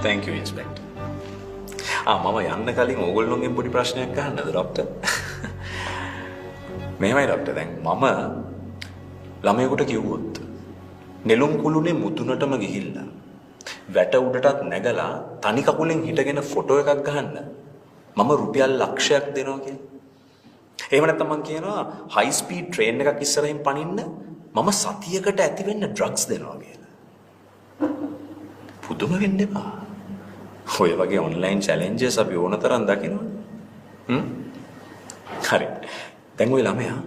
Thank you, Inspector. මම යන්න කලින් ඕගොල්ලෝගෙන් පොඩි ප්‍රශ්නයක් අහන්නද ડોක්ටර්? මෙහෙමයි ડોක්ටර් දැන් මම ළමයෙකුට කිව්වොත් නෙළුම් කුළුනේ මුදුනටම ගිහිල්ලා වැට උඩටත් නැගලා තනි කකුලෙන් හිටගෙන ෆොටෝ එකක් ගහන්න මම රුපියල් ලක්ෂයක් දෙනවා කියලා. එහෙම නැත්නම් මම කියනවා හයි ස්පීඩ් ට්‍රේන් එකක් ඉස්සරහින් පනින්න මම සතියකට ඇති වෙන්න ඩ්‍රග්ස් දෙනවා කියලා. පුදුම වෙන්න එපා. ඔය වගේ ඔන්ලයින් චැලෙන්ජස් අපි ඕන තරම් දකිනවා. හරි. දැන් ওই ළමයා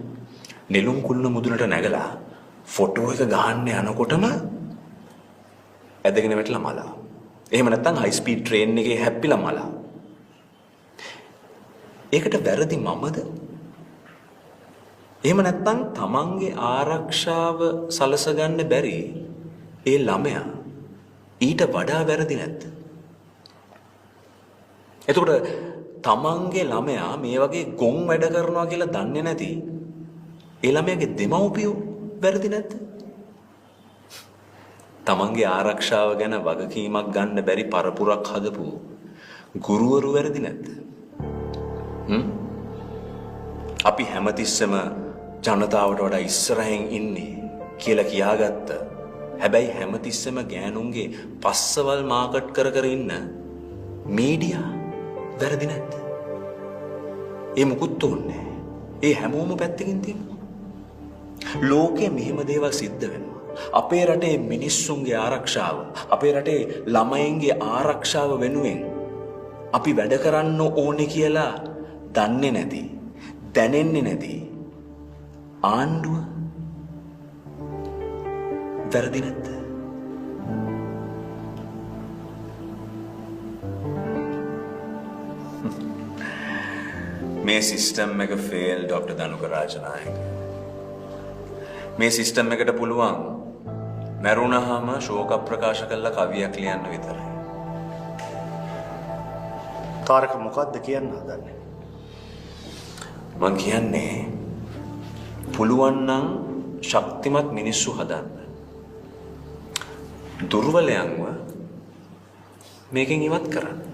නෙළුම් කුළුණ මුදුනට නැගලා ෆොටෝ එක ගහන්න යනකොටම ඇදගෙන වැටලා මලා. එහෙම නැත්නම් හයි ස්පීඩ් ට්‍රේන් එකේ හැප්පිලා මලා. ඒකට වැරදි මමද? එහෙම නැත්නම් තමන්ගේ ආරක්ෂාව සලස ගන්න බැරි ඒ ළමයා ඊට වඩා වැරදි නැද්ද? එතකොට තමන්ගේ ළමයා මේ වගේ ගොන් වැඩ කරනවා කියලා දන්නේ නැති ඒ ළමයාගේ දෙමව්පියෝ වැරදි නැද්ද? තමන්ගේ ආරක්ෂාව ගැන වගකීමක් ගන්න බැරි පරපුරක් හදපු ගුරුවරු වැරදි නැද්ද? අපි හැමතිස්සෙම ජනතාවට වඩා ඉස්සරහින් ඉන්නේ කියලා කියාගත්ත හැබැයි හැමතිස්සෙම ගෑනුන්ගේ පස්සවල් මාකට් කර කර ඉන්න මීඩියා වැරදි නැද්ද? ඒ මුකුත් ඕනේ. ඒ හැමෝම පැත්තකින් තියෙනවා. ලෝකේ මෙහෙම දේවල් සිද්ධ වෙනවා. අපේ රටේ මිනිස්සුන්ගේ ආරක්ෂාව, අපේ රටේ ළමයින්ගේ ආරක්ෂාව වෙනුවෙන් අපි වැඩ කරන්න ඕනේ කියලා දන්නේ නැති, දැනෙන්නේ නැති ආණ්ඩුව වැරදි නැද්ද? මේ සිස්ටම් එක ෆේල් ડોક્ટર දනුක රාජනායක. මේ සිස්ටම් එකට පුළුවන් මරුණාම ශෝක ප්‍රකාශ කළා කවියක් ලියන්න විතරයි. තාරක මොකද්ද කියන්න හදන්නේ? මං කියන්නේ පුළුවන් නම් ශක්තිමත් මිනිස්සු හදන්න. දුර්වලයන්ව මේකෙන් ඉවත් කරන්න.